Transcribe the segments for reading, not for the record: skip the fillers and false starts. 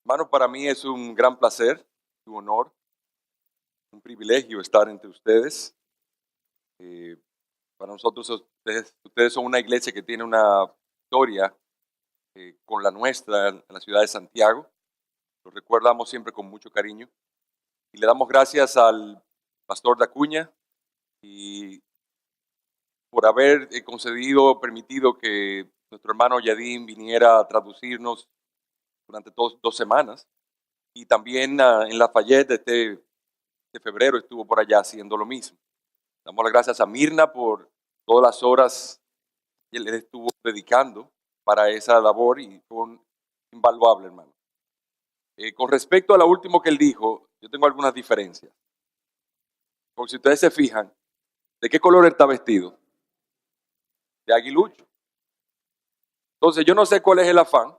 Hermano, para mí es un gran placer, un honor, un privilegio estar entre ustedes. Eh, para nosotros, ustedes son una iglesia que tiene una historia con la nuestra en la ciudad de Santiago. Lo recordamos siempre con mucho cariño. Y le damos gracias al pastor Dacuña y por haber concedido, permitido que nuestro hermano Yadín viniera a traducirnos durante 2 semanas. Y también en Lafayette de febrero estuvo por allá haciendo lo mismo. Damos las gracias a Mirna por todas las horas que él estuvo dedicando para esa labor y fue invaluable, hermano. Con respecto a lo último que él dijo, yo tengo algunas diferencias. Porque si ustedes se fijan, ¿de qué color él está vestido? De aguilucho. Entonces yo no sé cuál es el afán,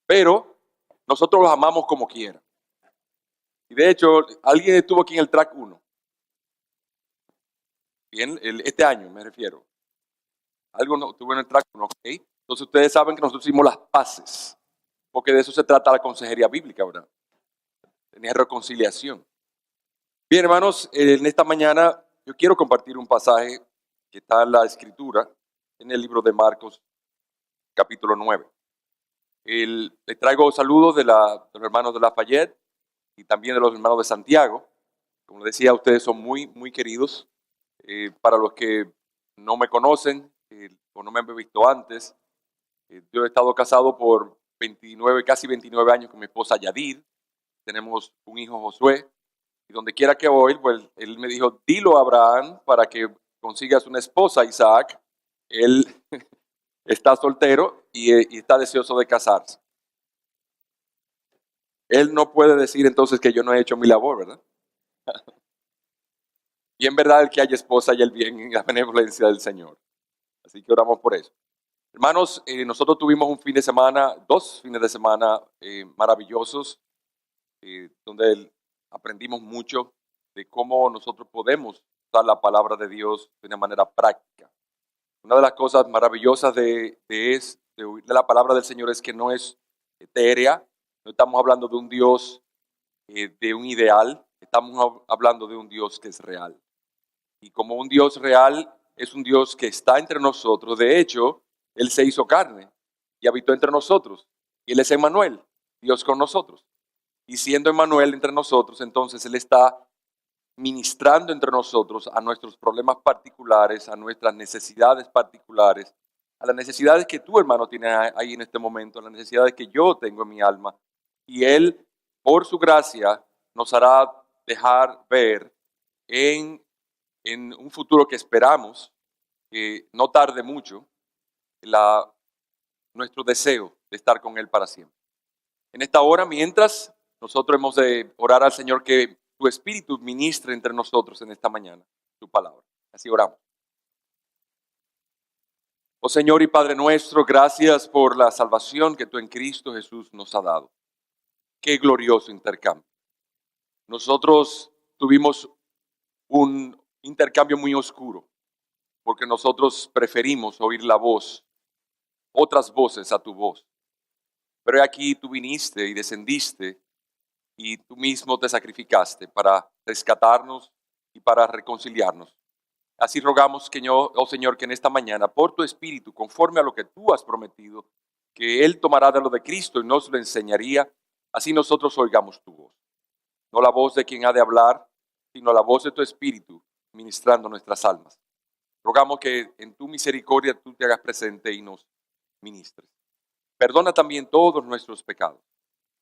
pero nosotros los amamos como quiera. Y de hecho, alguien estuvo aquí en el track 1. Bien, este año me refiero. Algo no estuvo en el track 1, ¿ok? Entonces ustedes saben que nosotros hicimos las paces, porque de eso se trata la consejería bíblica, ¿verdad? Tenía reconciliación. Bien, hermanos, en esta mañana yo quiero compartir un pasaje que está en la Escritura, en el libro de Marcos, capítulo 9. Les traigo saludos de los hermanos de Lafayette y también de los hermanos de Santiago. Como decía, ustedes son muy, muy queridos. Para los que no me conocen o no me han visto antes, yo he estado casado por 29, casi 29 años con mi esposa Yadir. Tenemos un hijo, Josué. Y donde quiera que voy, pues él me dijo, dilo a Abraham para que consigas una esposa, Isaac. Él está soltero y está deseoso de casarse. Él no puede decir entonces que yo no he hecho mi labor, ¿verdad? Y en verdad el que haya esposa y el bien en la benevolencia del Señor. Así que oramos por eso. Hermanos, nosotros tuvimos un fin de semana, 2 fines de semana maravillosos, donde aprendimos mucho de cómo nosotros podemos usar la palabra de Dios de una manera práctica. Una de las cosas maravillosas de la palabra del Señor es que no es etérea, no estamos hablando de un Dios, de un ideal, estamos hablando de un Dios que es real. Y como un Dios real, es un Dios que está entre nosotros. De hecho, Él se hizo carne y habitó entre nosotros. Y Él es Emmanuel, Dios con nosotros. Y siendo Emmanuel entre nosotros, entonces Él está ministrando entre nosotros a nuestros problemas particulares, a nuestras necesidades particulares, a las necesidades que tú, hermano, tienes ahí en este momento, a las necesidades que yo tengo en mi alma. Y Él, por su gracia, nos hará dejar ver en un futuro que esperamos, que no tarde mucho, nuestro deseo de estar con Él para siempre. En esta hora, mientras nosotros hemos de orar al Señor que tu Espíritu ministre entre nosotros en esta mañana, tu palabra. Así oramos. Oh Señor y Padre nuestro, gracias por la salvación que tú en Cristo Jesús nos ha dado. Qué glorioso intercambio. Nosotros tuvimos un intercambio muy oscuro, porque nosotros preferimos oír la voz, otras voces a tu voz. Pero aquí tú viniste y descendiste y tú mismo te sacrificaste para rescatarnos y para reconciliarnos. Así rogamos, que oh Señor, que en esta mañana, por tu Espíritu, conforme a lo que tú has prometido, que Él tomará de lo de Cristo y nos lo enseñaría, así nosotros oigamos tu voz. No la voz de quien ha de hablar, sino la voz de tu Espíritu ministrando nuestras almas. Rogamos que en tu misericordia tú te hagas presente y nos ministres. Perdona también todos nuestros pecados.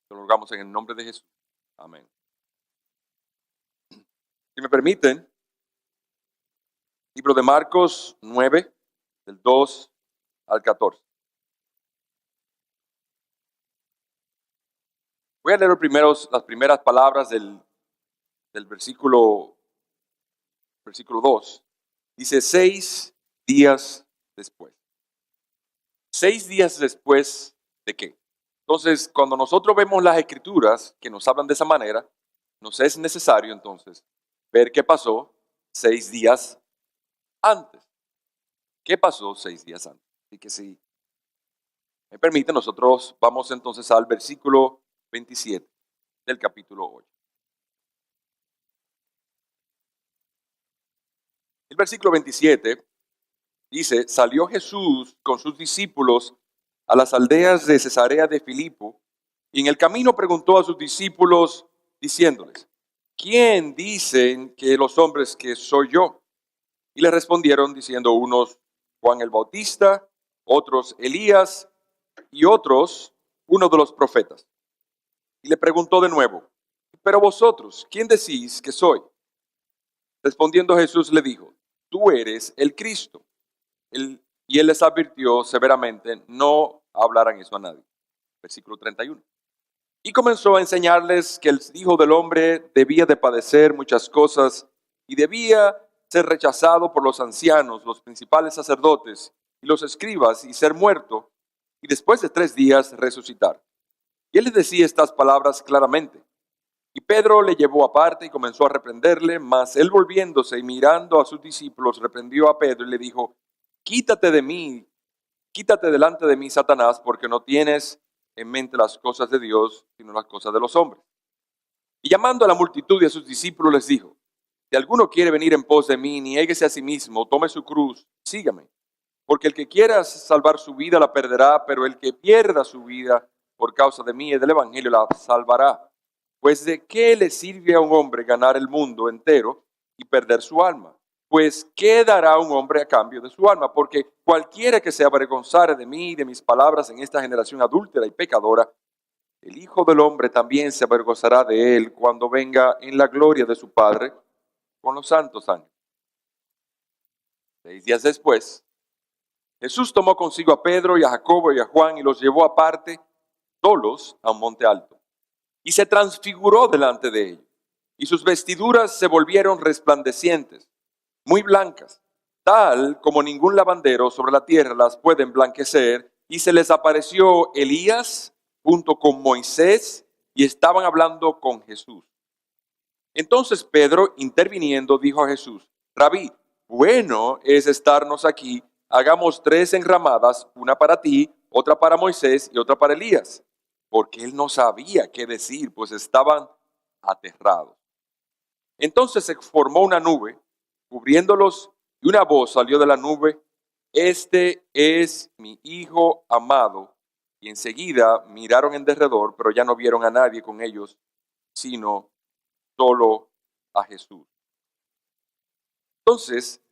Te lo rogamos en el nombre de Jesús. Amén. Si me permiten, libro de Marcos 9, del 2 al 14. Voy a leer las primeras palabras del versículo 2. Dice 6 días después. 6 días después de qué. Entonces, cuando nosotros vemos las escrituras que nos hablan de esa manera, nos es necesario entonces ver qué pasó 6 días antes. ¿Qué pasó 6 días antes? Así que si me permite, nosotros vamos entonces al versículo 27 del capítulo 8. El versículo 27 dice, salió Jesús con sus discípulos a las aldeas de Cesarea de Filipo, y en el camino preguntó a sus discípulos, diciéndoles, ¿quién dicen que los hombres que soy yo? Y le respondieron diciendo unos Juan el Bautista, otros Elías y otros uno de los profetas. Y le preguntó de nuevo, pero vosotros, ¿quién decís que soy? Respondiendo Jesús le dijo, tú eres el Cristo. Y él les advirtió severamente, no hablaran eso a nadie. Versículo 31. Y comenzó a enseñarles que el Hijo del Hombre debía de padecer muchas cosas y debía ser rechazado por los ancianos, los principales sacerdotes y los escribas y ser muerto y después de 3 días resucitar. Y él les decía estas palabras claramente. Y Pedro le llevó aparte y comenzó a reprenderle, mas él volviéndose y mirando a sus discípulos reprendió a Pedro y le dijo, quítate de mí, quítate delante de mí, Satanás, porque no tienes en mente las cosas de Dios, sino las cosas de los hombres. Y llamando a la multitud y a sus discípulos les dijo, si alguno quiere venir en pos de mí, niéguese a sí mismo, tome su cruz, sígame. Porque el que quiera salvar su vida la perderá, pero el que pierda su vida por causa de mí y del evangelio la salvará. Pues ¿de qué le sirve a un hombre ganar el mundo entero y perder su alma? Pues ¿qué dará un hombre a cambio de su alma? Porque cualquiera que se avergonzare de mí y de mis palabras en esta generación adúltera y pecadora, el Hijo del Hombre también se avergonzará de él cuando venga en la gloria de su Padre con los santos ángeles. 6 días después, Jesús tomó consigo a Pedro y a Jacobo y a Juan y los llevó aparte, solos, a un monte alto. Y se transfiguró delante de ellos, y sus vestiduras se volvieron resplandecientes, muy blancas, tal como ningún lavandero sobre la tierra las puede emblanquecer, y se les apareció Elías junto con Moisés, y estaban hablando con Jesús. Entonces Pedro, interviniendo, dijo a Jesús, Rabí, bueno es estarnos aquí, hagamos 3 enramadas, una para ti, otra para Moisés y otra para Elías. Porque él no sabía qué decir, pues estaban aterrados. Entonces se formó una nube, cubriéndolos, y una voz salió de la nube, este es mi Hijo amado. Y enseguida miraron en derredor, pero ya no vieron a nadie con ellos, sino solo a Jesús. Entonces,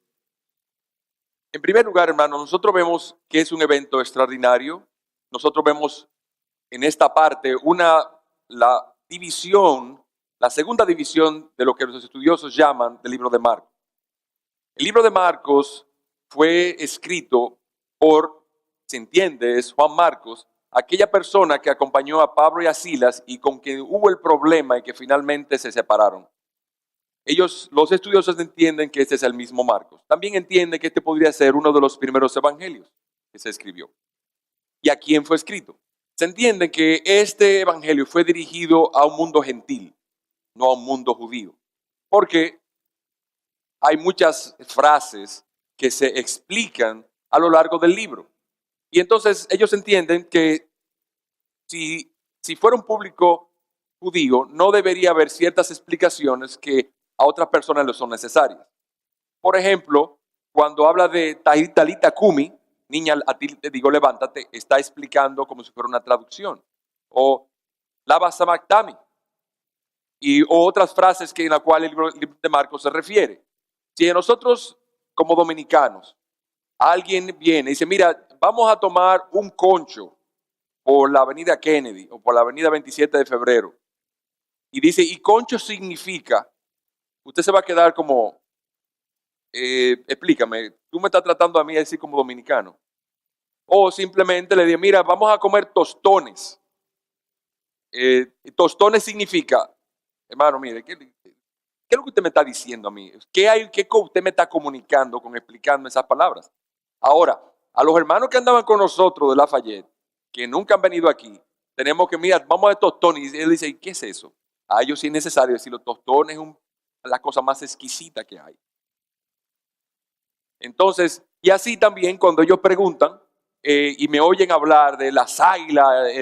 en primer lugar, hermanos, nosotros vemos que es un evento extraordinario. Nosotros vemos en esta parte la división, la segunda división de lo que los estudiosos llaman del libro de Marcos. El libro de Marcos fue escrito por, se entiende, es Juan Marcos, aquella persona que acompañó a Pablo y a Silas y con quien hubo el problema y que finalmente se separaron. Ellos, los estudiosos, entienden que este es el mismo Marcos. También entienden que este podría ser uno de los primeros evangelios que se escribió. ¿Y a quién fue escrito? Se entiende que este evangelio fue dirigido a un mundo gentil, no a un mundo judío, porque hay muchas frases que se explican a lo largo del libro. Y entonces ellos entienden que si fuera un público judío, no debería haber ciertas explicaciones que a otras personas les son necesarias. Por ejemplo, cuando habla de Talita Kumi, niña, a ti te digo levántate, está explicando como si fuera una traducción. O Lava Sabactami. Y otras frases que en la cual el libro de Marcos se refiere. Si nosotros como dominicanos, alguien viene y dice, mira, vamos a tomar un concho por la avenida Kennedy o por la avenida 27 de febrero. Y dice, y concho significa, usted se va a quedar como, explícame, tú me estás tratando a mí así como dominicano. O simplemente le digo, mira, vamos a comer tostones. Tostones significa, hermano, mire, ¿qué es lo que usted me está diciendo a mí? ¿Qué usted me está comunicando con explicando esas palabras? Ahora, a los hermanos que andaban con nosotros de Lafayette, que nunca han venido aquí, tenemos que, mira, vamos a tostones. Y él dice, ¿qué es eso? A ellos sí es necesario decir, los tostones es la cosa más exquisita que hay. Entonces, y así también cuando ellos preguntan, y me oyen hablar de las Águilas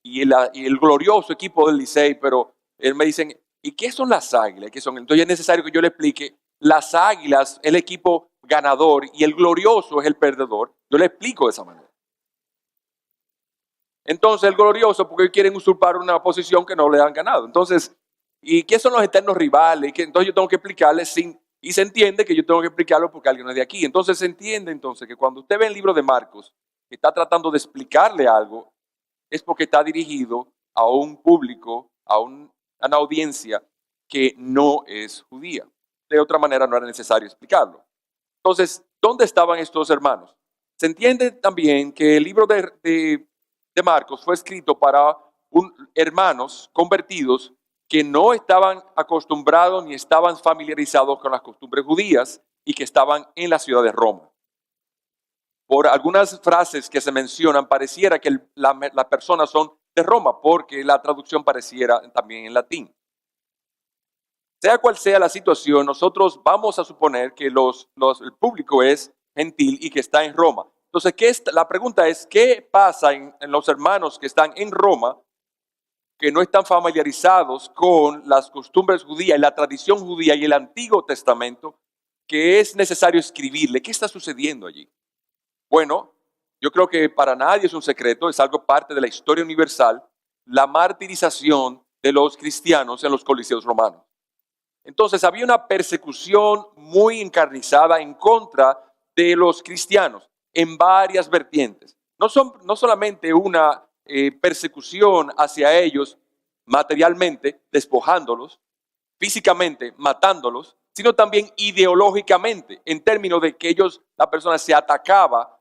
y el glorioso equipo del Licey, pero me dicen, ¿y qué son las Águilas? ¿Qué son? Entonces es necesario que yo le explique, las Águilas, el equipo ganador, y el glorioso es el perdedor. Yo le explico de esa manera. Entonces el glorioso, porque quieren usurpar una posición que no le han ganado. Entonces, ¿y qué son los eternos rivales? Entonces yo tengo que explicarles y se entiende que yo tengo que explicarlo porque alguien es de aquí. Entonces se entiende entonces que cuando usted ve el libro de Marcos, que está tratando de explicarle algo, es porque está dirigido a un público, a una audiencia que no es judía. De otra manera no era necesario explicarlo. Entonces, ¿dónde estaban estos hermanos? Se entiende también que el libro de Marcos fue escrito para hermanos convertidos que no estaban acostumbrados ni estaban familiarizados con las costumbres judías y que estaban en la ciudad de Roma. Por algunas frases que se mencionan, pareciera que las personas son de Roma, porque la traducción pareciera también en latín. Sea cual sea la situación, nosotros vamos a suponer que el público es gentil y que está en Roma. Entonces, la pregunta es, ¿qué pasa en los hermanos que están en Roma, que no están familiarizados con las costumbres judías y la tradición judía y el Antiguo Testamento, que es necesario escribirle? ¿Qué está sucediendo allí? Bueno, yo creo que para nadie es un secreto, es algo parte de la historia universal, la martirización de los cristianos en los coliseos romanos. Entonces había una persecución muy encarnizada en contra de los cristianos en varias vertientes. No solamente una persecución hacia ellos materialmente, despojándolos, físicamente matándolos, sino también ideológicamente, en términos de que la persona se atacaba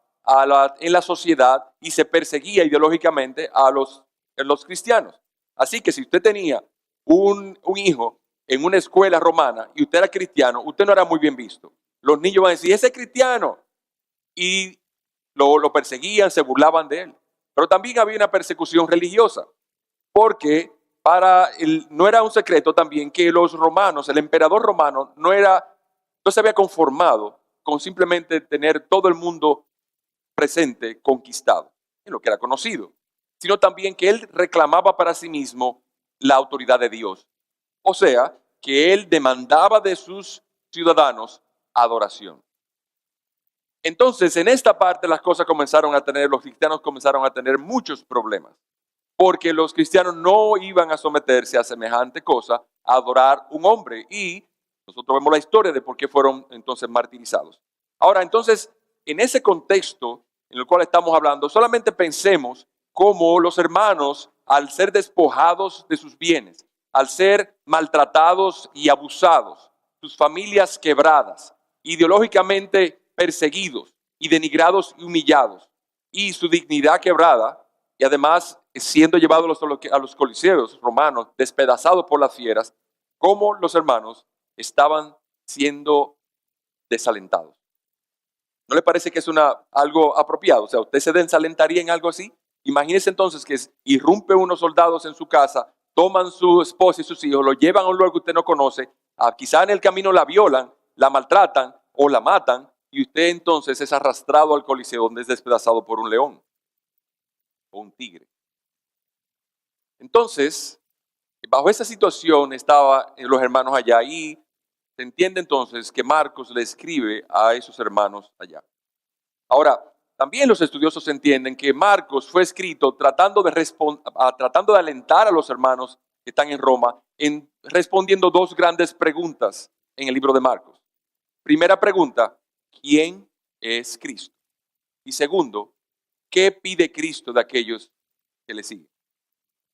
en la sociedad y se perseguía ideológicamente a los cristianos. Así que si usted tenía un hijo en una escuela romana y usted era cristiano, usted no era muy bien visto. Los niños van a decir, ese es cristiano. Y lo perseguían, se burlaban de él. Pero también había una persecución religiosa, porque no era un secreto también que los romanos, el emperador romano, no se había conformado con simplemente tener todo el mundo presente conquistado, en lo que era conocido, sino también que él reclamaba para sí mismo la autoridad de Dios. O sea, que él demandaba de sus ciudadanos adoración. Entonces, en esta parte los cristianos comenzaron a tener muchos problemas, porque los cristianos no iban a someterse a semejante cosa, a adorar un hombre. Y nosotros vemos la historia de por qué fueron entonces martirizados. Ahora, entonces, en ese contexto en el cual estamos hablando, solamente pensemos cómo los hermanos, al ser despojados de sus bienes, al ser maltratados y abusados, sus familias quebradas, ideológicamente perseguidos y denigrados y humillados, y su dignidad quebrada, y además siendo llevados a los coliseos romanos, despedazados por las fieras, cómo los hermanos estaban siendo desalentados. ¿No le parece que es algo apropiado? O sea, ¿usted se desalentaría en algo así? Imagínese entonces que irrumpe unos soldados en su casa, toman su esposa y sus hijos, lo llevan a un lugar que usted no conoce, quizá en el camino la violan, la maltratan o la matan, y usted entonces es arrastrado al coliseo donde es despedazado por un león o un tigre. Entonces, bajo esa situación estaban los hermanos allá, y se entiende entonces que Marcos le escribe a esos hermanos allá. Ahora, también los estudiosos entienden que Marcos fue escrito tratando de alentar a los hermanos que están en Roma, respondiendo dos grandes preguntas en el libro de Marcos. Primera pregunta, ¿quién es Cristo? Y segundo, ¿qué pide Cristo de aquellos que le siguen?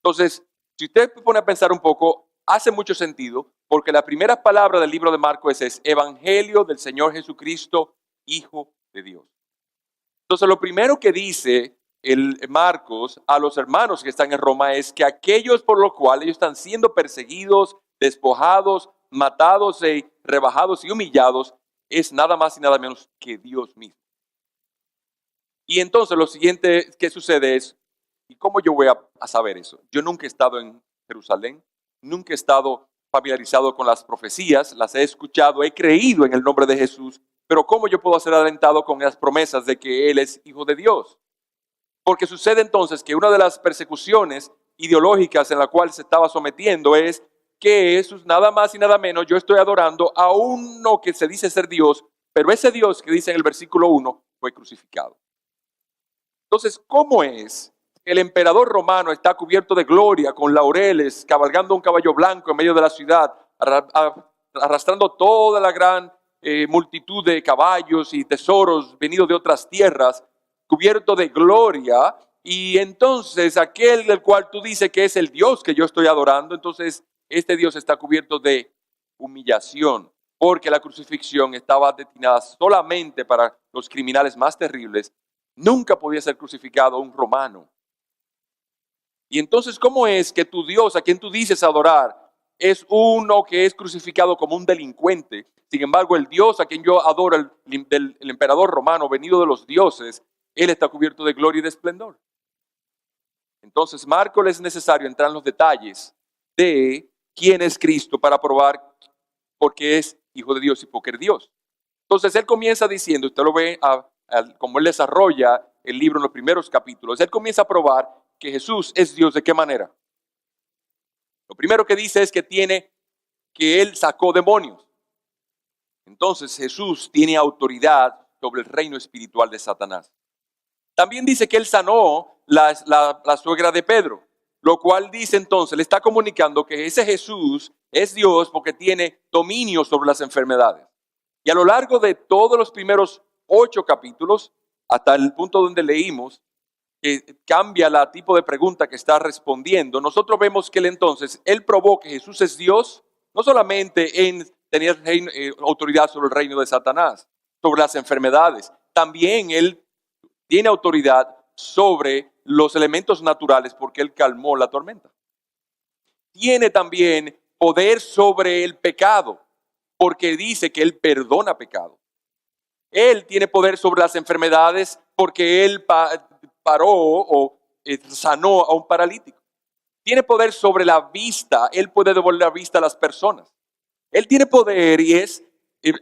Entonces, si usted pone a pensar un poco, hace mucho sentido, porque la primera palabra del libro de Marcos es Evangelio del Señor Jesucristo, Hijo de Dios. Entonces, lo primero que dice el Marcos a los hermanos que están en Roma es que aquellos por los cuales ellos están siendo perseguidos, despojados, matados, rebajados y humillados, es nada más y nada menos que Dios mismo. Y entonces lo siguiente que sucede es, ¿y cómo yo voy a saber eso? Yo nunca he estado en Jerusalén, nunca he estado familiarizado con las profecías, las he escuchado, he creído en el nombre de Jesús, pero ¿cómo yo puedo ser alentado con las promesas de que Él es Hijo de Dios? Porque sucede entonces que una de las persecuciones ideológicas en la cual se estaba sometiendo es que Jesús, nada más y nada menos, yo estoy adorando a uno que se dice ser Dios, pero ese Dios que dice en el versículo 1 fue crucificado. Entonces, ¿cómo es que el emperador romano está cubierto de gloria, con laureles, cabalgando un caballo blanco en medio de la ciudad, arrastrando toda la gran multitud de caballos y tesoros venidos de otras tierras, cubierto de gloria? Y entonces aquel del cual tú dices que es el Dios que yo estoy adorando, entonces este Dios está cubierto de humillación, porque la crucifixión estaba destinada solamente para los criminales más terribles. Nunca podía ser crucificado un romano. Y entonces, ¿cómo es que tu Dios, a quien tú dices adorar, es uno que es crucificado como un delincuente? Sin embargo, el Dios a quien yo adoro, el emperador romano, venido de los dioses, él está cubierto de gloria y de esplendor. Entonces, Marcos es necesario entrar en los detalles de quién es Cristo para probar por qué es hijo de Dios y por qué es Dios. Entonces, él comienza diciendo, usted lo ve como él desarrolla el libro en los primeros capítulos, él comienza a probar que Jesús es Dios. ¿De qué manera? Lo primero que dice es que él sacó demonios. Entonces Jesús tiene autoridad sobre el reino espiritual de Satanás. También dice que él sanó la suegra de Pedro, lo cual dice entonces, le está comunicando que ese Jesús es Dios porque tiene dominio sobre las enfermedades. Y a lo largo de todos los primeros 8 capítulos, hasta el punto donde leímos, que cambia el tipo de pregunta que está respondiendo, nosotros vemos que él probó que Jesús es Dios, no solamente en tener autoridad sobre el reino de Satanás, sobre las enfermedades, también él tiene autoridad sobre los elementos naturales porque él calmó la tormenta. Tiene también poder sobre el pecado porque dice que él perdona pecado. Él tiene poder sobre las enfermedades porque él paró o sanó a un paralítico. Tiene poder sobre la vista, él puede devolver la vista a las personas. Él tiene poder y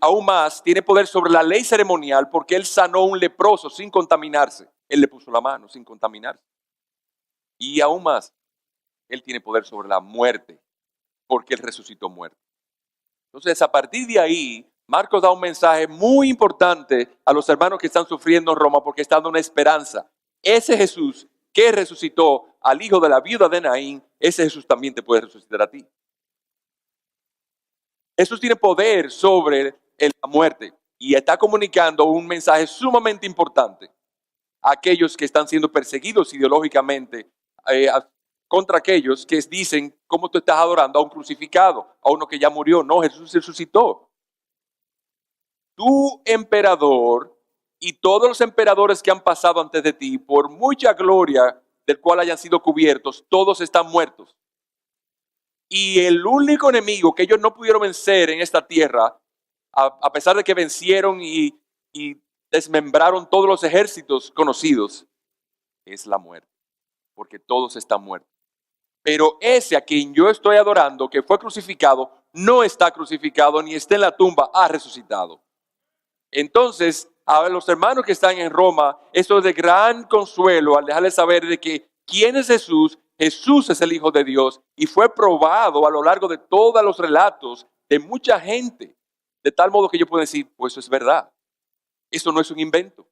aún más, tiene poder sobre la ley ceremonial porque él sanó a un leproso sin contaminarse. Él le puso la mano sin contaminarse. Y aún más, él tiene poder sobre la muerte porque él resucitó muerto. Entonces, a partir de ahí, Marcos da un mensaje muy importante a los hermanos que están sufriendo en Roma porque está dando una esperanza. Ese Jesús que resucitó al hijo de la viuda de Naín, ese Jesús también te puede resucitar a ti. Jesús tiene poder sobre la muerte y está comunicando un mensaje sumamente importante a aquellos que están siendo perseguidos ideológicamente, contra aquellos que dicen, ¿cómo tú estás adorando a un crucificado, a uno que ya murió? No, Jesús resucitó. Tu emperador y todos los emperadores que han pasado antes de ti, por mucha gloria del cual hayan sido cubiertos, todos están muertos. Y el único enemigo que ellos no pudieron vencer en esta tierra, a pesar de que vencieron y desmembraron todos los ejércitos conocidos, es la muerte, porque todos están muertos. Pero ese a quien yo estoy adorando, que fue crucificado, no está crucificado ni está en la tumba, ha resucitado. Entonces, a los hermanos que están en Roma, esto es de gran consuelo al dejarles saber de que ¿quién es Jesús? Jesús es el Hijo de Dios y fue probado a lo largo de todos los relatos de mucha gente, de tal modo que yo puedo decir, pues eso es verdad, eso no es un invento,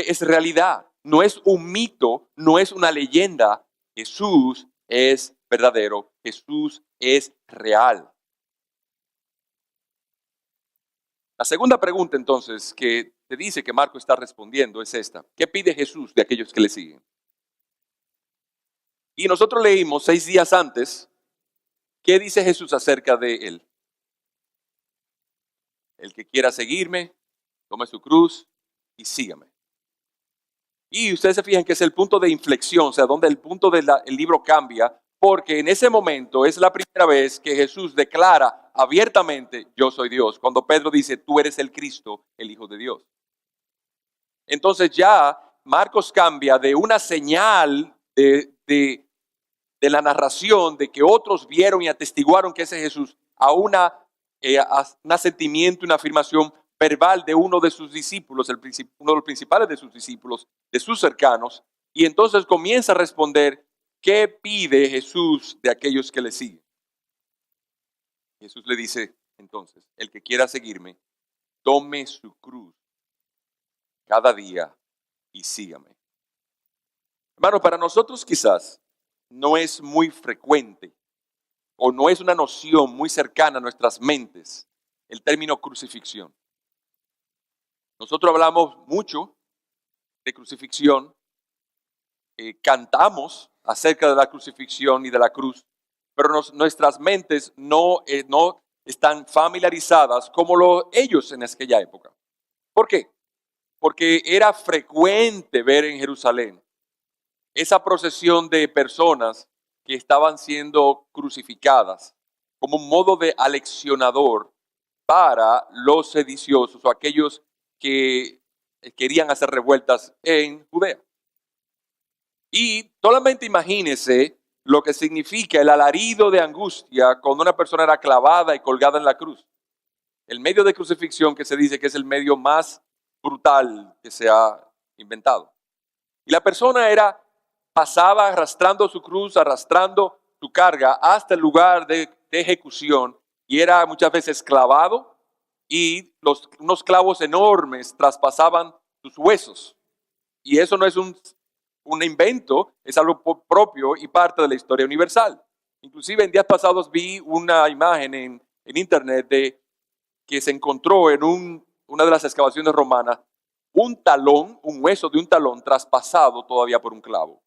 es realidad, no es un mito, no es una leyenda, Jesús es verdadero, Jesús es real. La segunda pregunta entonces que te dice que Marco está respondiendo es esta: ¿qué pide Jesús de aquellos que le siguen? Y nosotros leímos 6 días antes, ¿qué dice Jesús acerca de él? El que quiera seguirme, tome su cruz y sígame. Y ustedes se fijan que es el punto de inflexión, o sea, donde el punto del libro cambia, porque en ese momento es la primera vez que Jesús declara abiertamente, yo soy Dios, cuando Pedro dice, tú eres el Cristo, el Hijo de Dios. Entonces ya Marcos cambia de una señal de la narración de que otros vieron y atestiguaron que ese es Jesús, a un asentimiento, una afirmación verbal de uno de sus discípulos, uno de los principales de sus discípulos, de sus cercanos, Y entonces comienza a responder, ¿qué pide Jesús de aquellos que le siguen? Jesús le dice entonces, el que quiera seguirme, tome su cruz cada día y sígame. Hermano, para nosotros quizás no es muy frecuente o no es una noción muy cercana a nuestras mentes el término crucifixión. Nosotros hablamos mucho de crucifixión, cantamos acerca de la crucifixión y de la cruz, pero nuestras mentes no están familiarizadas como ellos en aquella época. ¿Por qué? Porque era frecuente ver en Jerusalén esa procesión de personas que estaban siendo crucificadas como un modo de aleccionador para los sediciosos o aquellos que querían hacer revueltas en Judea. Y solamente imagínese lo que significa el alarido de angustia cuando una persona era clavada y colgada en la cruz. El medio de crucifixión que se dice que es el medio más brutal que se ha inventado. Y la persona pasaba arrastrando su cruz, arrastrando su carga hasta el lugar de ejecución y era muchas veces clavado y unos clavos enormes traspasaban sus huesos. Y eso no es un invento, es algo propio y parte de la historia universal. Inclusive en días pasados vi una imagen en internet que se encontró en una de las excavaciones romanas, un hueso de un talón traspasado todavía por un clavo.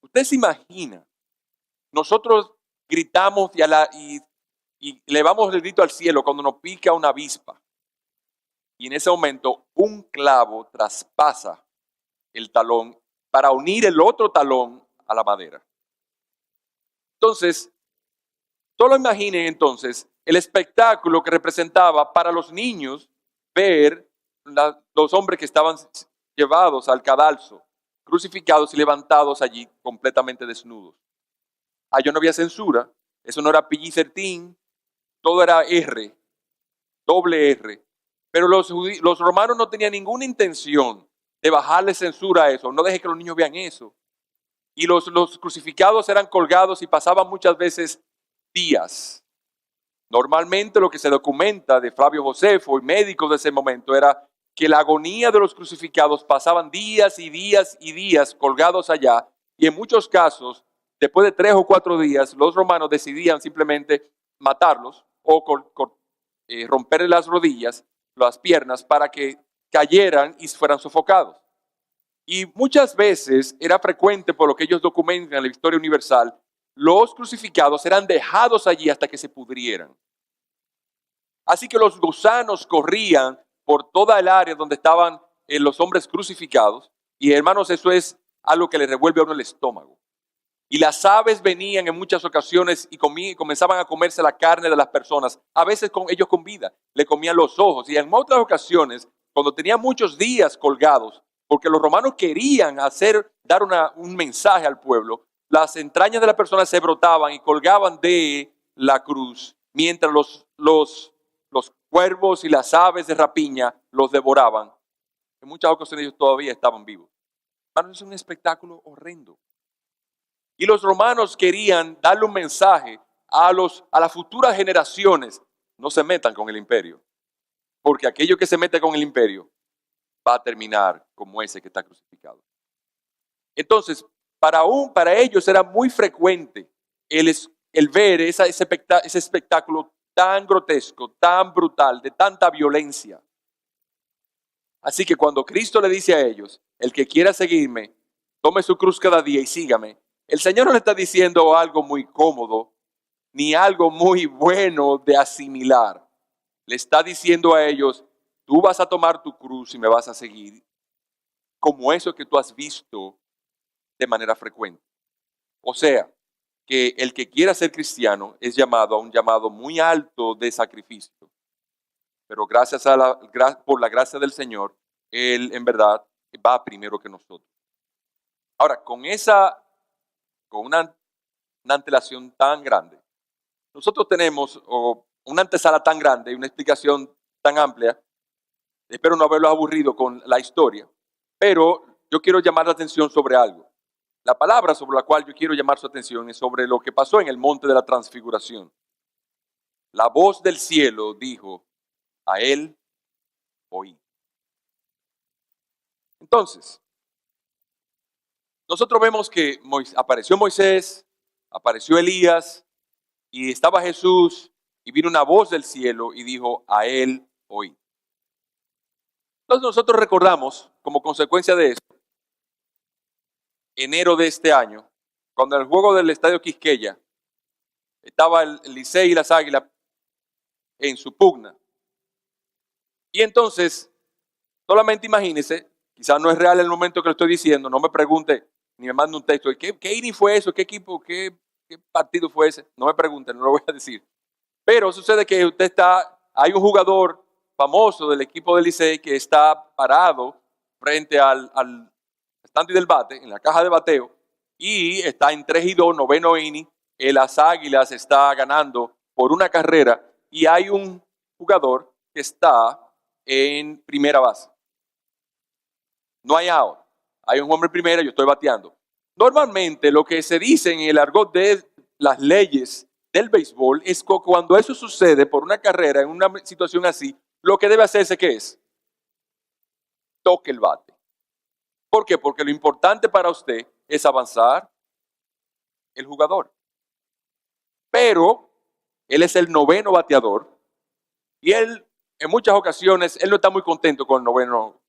Usted se imagina, nosotros gritamos y elevamos el grito al cielo cuando nos pica una avispa. Y en ese momento un clavo traspasa el talón para unir el otro talón a la madera. Entonces, solo imaginen entonces el espectáculo que representaba para los niños ver los hombres que estaban llevados al cadalso, crucificados y levantados allí completamente desnudos. Allí no había censura, eso no era PG-13, todo era R, doble R. Pero los romanos no tenían ninguna intención de bajarle censura a eso, no deje que los niños vean eso. Y los crucificados eran colgados y pasaban muchas veces días. Normalmente lo que se documenta de Flavio Josefo y médicos de ese momento era que la agonía de los crucificados pasaban días y días y días colgados allá, y en muchos casos, después de 3 o 4 días, los romanos decidían simplemente matarlos o romperle las rodillas, las piernas, para que cayeran y fueran sofocados. Y muchas veces era frecuente, por lo que ellos documentan en la historia universal, los crucificados eran dejados allí hasta que se pudrieran. Así que los gusanos corrían por toda el área donde estaban los hombres crucificados. Y hermanos, eso es algo que le revuelve a uno el estómago. Y las aves venían en muchas ocasiones y comenzaban a comerse la carne de las personas. A veces ellos con vida, le comían los ojos. Y en otras ocasiones, cuando tenían muchos días colgados, porque los romanos querían dar un mensaje al pueblo, las entrañas de la persona se brotaban y colgaban de la cruz, mientras los cuervos y las aves de rapiña los devoraban. En muchas ocasiones ellos todavía estaban vivos. Hermanos, es un espectáculo horrendo. Y los romanos querían darle un mensaje a las futuras generaciones: no se metan con el imperio, porque aquello que se mete con el imperio va a terminar como ese que está crucificado. Entonces, para ellos era muy frecuente el ver ese espectáculo tan grotesco, tan brutal, de tanta violencia. Así que cuando Cristo le dice a ellos: el que quiera seguirme, tome su cruz cada día y sígame, el Señor no le está diciendo algo muy cómodo, ni algo muy bueno de asimilar. Le está diciendo a ellos: tú vas a tomar tu cruz y me vas a seguir, como eso que tú has visto de manera frecuente. O sea, que el que quiera ser cristiano es llamado a un llamado muy alto de sacrificio. Pero por la gracia del Señor, Él en verdad va primero que nosotros. Ahora, con una antelación tan grande, nosotros tenemos una antesala tan grande y una explicación tan amplia. Espero no haberlos aburrido con la historia, pero yo quiero llamar la atención sobre algo. La palabra sobre la cual yo quiero llamar su atención es sobre lo que pasó en el monte de la transfiguración. La voz del cielo dijo, a él oí. Entonces, nosotros vemos que apareció Moisés, apareció Elías y estaba Jesús y vino una voz del cielo y dijo, a él oí. Entonces nosotros recordamos, como consecuencia de esto, enero de este año, cuando en el juego del Estadio Quisqueya estaba el Licey y las Águilas en su pugna. Y entonces, solamente imagínense, quizás no es real el momento que lo estoy diciendo, no me pregunte ni me mande un texto, ¿qué inning fue eso? ¿Qué equipo, qué partido fue ese? No me pregunten, no lo voy a decir. Pero sucede que hay un jugador famoso del equipo del Licey que está parado frente al estante del bate, en la caja de bateo, y está en 3-2, noveno inning, las Águilas está ganando por una carrera y hay un jugador que está en primera base. No hay out, hay un hombre en primera, yo estoy bateando. Normalmente lo que se dice en el argot de las leyes del béisbol es que cuando eso sucede por una carrera, en una situación así, lo que debe hacerse, ¿qué es? Toque el bate. ¿Por qué? Porque lo importante para usted es avanzar el jugador. Pero él es el noveno bateador y él, en muchas ocasiones, él no está muy contento con el noveno,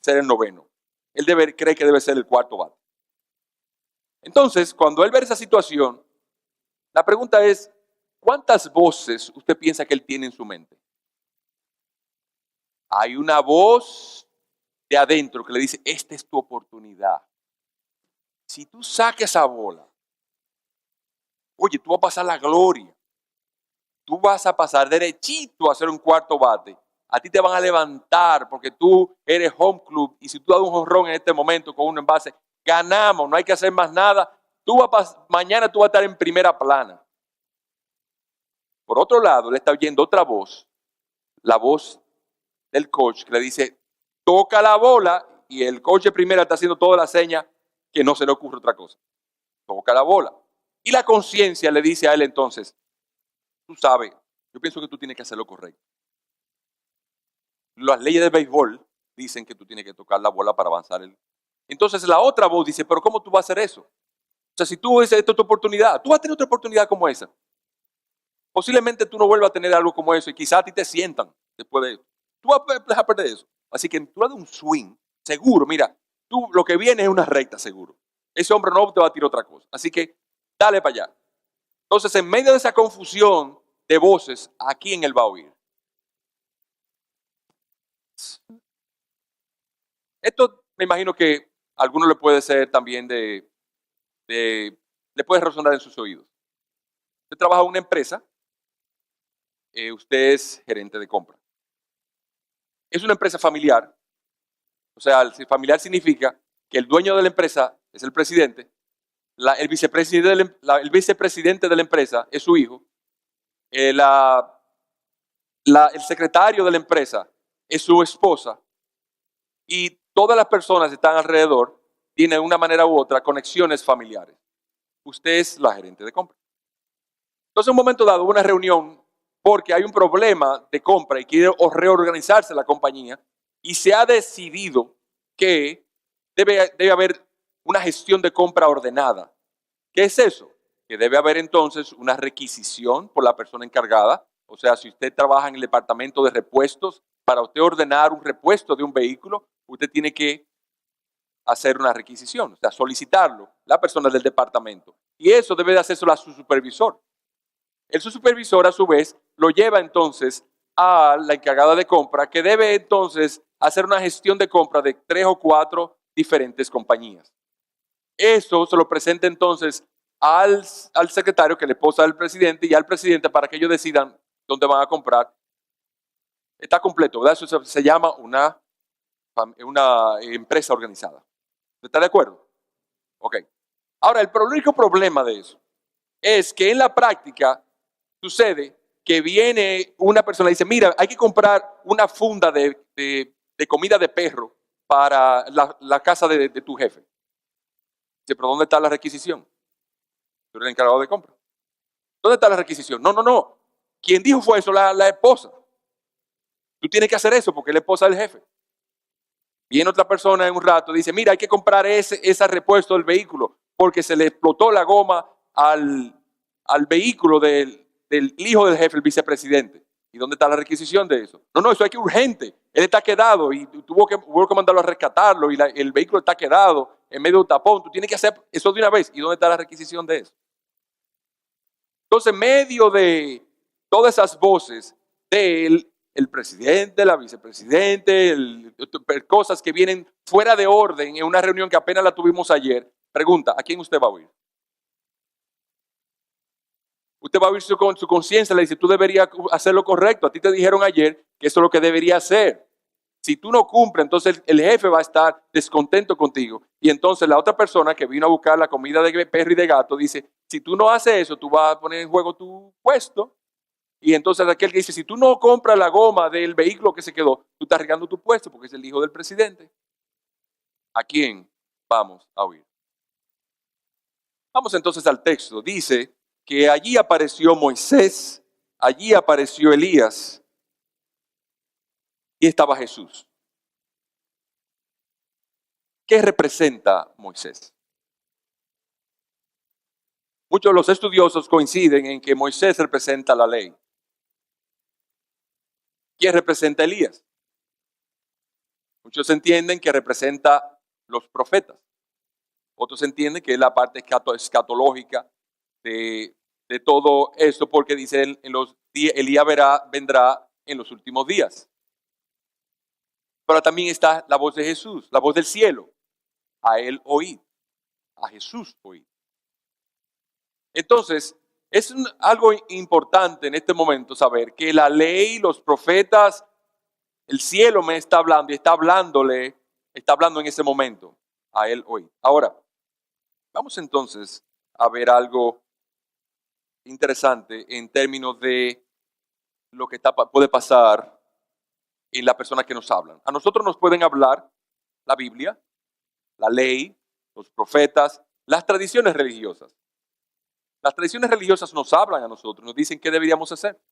ser el noveno. Él cree que debe ser el cuarto bate. Entonces, cuando él ve esa situación, la pregunta es, ¿cuántas voces usted piensa que él tiene en su mente? Hay una voz de adentro que le dice, esta es tu oportunidad. Si tú sacas esa bola, oye, tú vas a pasar la gloria. Tú vas a pasar derechito a hacer un cuarto bate. A ti te van a levantar porque tú eres home club y si tú das un jonrón en este momento con un envase, ganamos, no hay que hacer más nada. Mañana tú vas a estar en primera plana. Por otro lado, le está oyendo otra voz, la voz del coach que le dice, toca la bola y el coach de primera está haciendo toda la seña que no se le ocurre otra cosa. Toca la bola. Y la conciencia le dice a él entonces, tú sabes, yo pienso que tú tienes que hacer lo correcto. Las leyes del béisbol dicen que tú tienes que tocar la bola para avanzar. Entonces la otra voz dice, pero ¿cómo tú vas a hacer eso? O sea, si tú dices, esta es tu oportunidad, tú vas a tener otra oportunidad como esa. Posiblemente tú no vuelvas a tener algo como eso y quizás a ti te sientan después de eso. Tú vas a dejar perder eso. Así que tú le das un swing, seguro, mira, tú lo que viene es una recta, seguro. Ese hombre no te va a tirar otra cosa. Así que dale para allá. Entonces, en medio de esa confusión de voces, ¿a quién él va a oír? Esto me imagino que a alguno le puede ser también le puede resonar en sus oídos. Usted trabaja en una empresa, usted es gerente de compra. Es una empresa familiar, o sea, el familiar significa que el dueño de la empresa es el presidente, el vicepresidente de la empresa es su hijo, el secretario de la empresa es su esposa y todas las personas que están alrededor tienen de una manera u otra conexiones familiares. Usted es la gerente de compra. Entonces, en un momento dado, hubo una reunión porque hay un problema de compra y quiere reorganizarse la compañía y se ha decidido que debe haber una gestión de compra ordenada. ¿Qué es eso? Que debe haber entonces una requisición por la persona encargada. O sea, si usted trabaja en el departamento de repuestos, para usted ordenar un repuesto de un vehículo, usted tiene que hacer una requisición, o sea, solicitarlo, la persona del departamento. Y eso debe de hacérselo a su supervisor. Su supervisor, a su vez, lo lleva entonces a la encargada de compra, que debe entonces hacer una gestión de compra de 3 o 4 diferentes compañías. Eso se lo presenta entonces al secretario, que le posa al presidente, y al presidente para que ellos decidan dónde van a comprar. Está completo, ¿verdad? Eso se llama una empresa organizada. ¿Está de acuerdo? Ok. Ahora, el único problema de eso es que en la práctica sucede que viene una persona y dice, mira, hay que comprar una funda de comida de perro para la casa de tu jefe. Dice, pero ¿dónde está la requisición? Tú eres el encargado de compra. ¿Dónde está la requisición? No. Quien dijo fue eso, la esposa. Tú tienes que hacer eso porque es la esposa del jefe. Viene otra persona en un rato, dice, mira, hay que comprar ese repuesto del vehículo porque se le explotó la goma al vehículo del hijo del jefe, el vicepresidente. ¿Y dónde está la requisición de eso? No, eso hay que urgente. Él está quedado y hubo que mandarlo a rescatarlo y el vehículo está quedado en medio de un tapón. Tú tienes que hacer eso de una vez. ¿Y dónde está la requisición de eso? Entonces, en medio de todas esas voces del el presidente, la vicepresidente, cosas que vienen fuera de orden en una reunión que apenas la tuvimos ayer, pregunta, ¿a quién usted va a oír? Usted va a oír su conciencia, le dice, tú deberías hacer lo correcto, a ti te dijeron ayer que eso es lo que debería hacer. Si tú no cumples, entonces el jefe va a estar descontento contigo. Y entonces la otra persona que vino a buscar la comida de perro y de gato dice, si tú no haces eso, tú vas a poner en juego tu puesto. Y entonces aquel que dice, si tú no compras la goma del vehículo que se quedó, tú estás arriesgando tu puesto porque es el hijo del presidente. ¿A quién vamos a oír? Vamos entonces al texto. Dice que allí apareció Moisés, allí apareció Elías y estaba Jesús. ¿Qué representa Moisés? Muchos de los estudiosos coinciden en que Moisés representa la ley. ¿Quién representa a Elías? Muchos entienden que representa los profetas. Otros entienden que es la parte escatológica de todo esto, porque dice Elías vendrá en los últimos días. Pero también está la voz de Jesús, la voz del cielo. A él oíd, a Jesús oíd. Entonces, es algo importante en este momento saber que la ley, los profetas, el cielo me está hablando y está hablando en ese momento a él hoy. Ahora, vamos entonces a ver algo interesante en términos de lo que puede pasar en las personas que nos hablan. A nosotros nos pueden hablar la Biblia, la ley, los profetas, las tradiciones religiosas. Las tradiciones religiosas nos hablan a nosotros, nos dicen qué deberíamos hacer.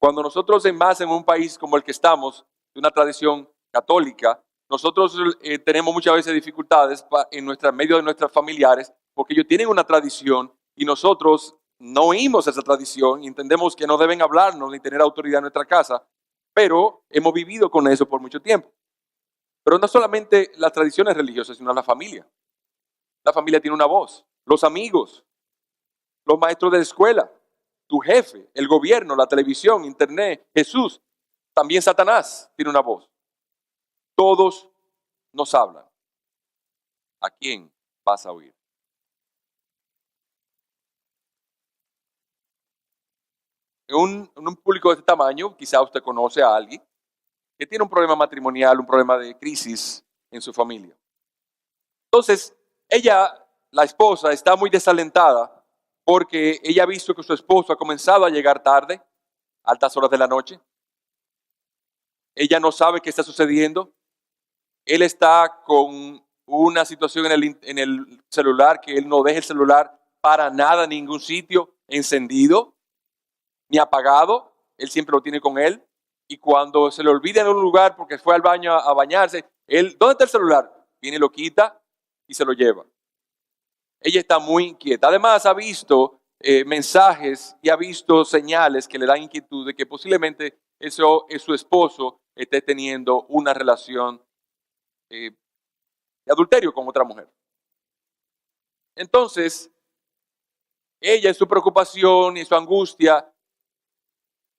Cuando nosotros en un país como el que estamos, de una tradición católica, nosotros tenemos muchas veces dificultades en medio de nuestros familiares porque ellos tienen una tradición y nosotros no oímos esa tradición y entendemos que no deben hablarnos ni tener autoridad en nuestra casa, pero hemos vivido con eso por mucho tiempo. Pero no solamente las tradiciones religiosas, sino la familia. La familia tiene una voz, los amigos, los maestros de la escuela, tu jefe, el gobierno, la televisión, internet, Jesús, también Satanás tiene una voz. Todos nos hablan. ¿A quién vas a oír? En un público de este tamaño, quizá usted conoce a alguien que tiene un problema matrimonial, un problema de crisis en su familia. Entonces, ella, la esposa, está muy desalentada porque ella ha visto que su esposo ha comenzado a llegar tarde, a altas horas de la noche. Ella no sabe qué está sucediendo. Él está con una situación en el celular, que él no deja el celular para nada en ningún sitio encendido, ni apagado. Él siempre lo tiene con él. Y cuando se le olvida en un lugar porque fue al baño a bañarse, ¿dónde está el celular? Viene y lo quita y se lo lleva. Ella está muy inquieta. Además, ha visto mensajes y ha visto señales que le dan inquietud de que posiblemente eso es su esposo esté teniendo una relación de adulterio con otra mujer. Entonces, ella en su preocupación y su angustia